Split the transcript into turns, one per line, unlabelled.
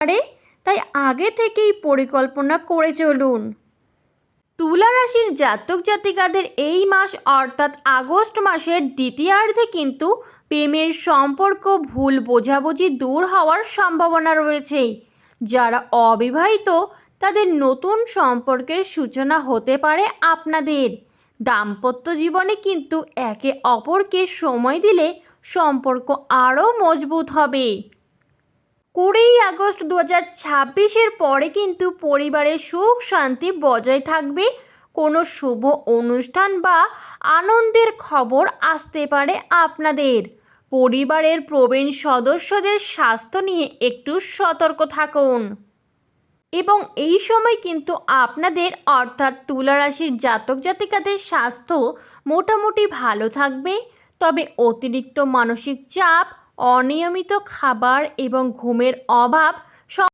পারে, তাই আগে থেকেই পরিকল্পনা করে চলুন। তুলা রাশির জাতক জাতিকাদের এই মাস অর্থাৎ আগস্ট মাসের দ্বিতীয়ার্ধে কিন্তু প্রেমের সম্পর্ক ভুল বোঝাবুঝি দূর হওয়ার সম্ভাবনা রয়েছে। যারা অবিবাহিত তাদের নতুন সম্পর্কের সূচনা হতে পারে আপনাদের। দাম্পত্য জীবনে কিন্তু একে অপরকে সময় দিলে সম্পর্ক আরও মজবুত হবে। 20 আগস্ট 2026-এর পরে কিন্তু পরিবারের সুখ শান্তি বজায় থাকবে। কোনো শুভ অনুষ্ঠান বা আনন্দের খবর আসতে পারে আপনাদের। পরিবারের প্রবীণ সদস্যদের স্বাস্থ্য নিয়ে একটু সতর্ক থাকুন। এবং এই সময় কিন্তু আপনাদের অর্থাৎ তুলা রাশির জাতক জাতিকাদের স্বাস্থ্য মোটামুটি ভালো থাকবে। তবে অতিরিক্ত মানসিক চাপ, অনিয়মিত খাবার এবং ঘুমের অভাব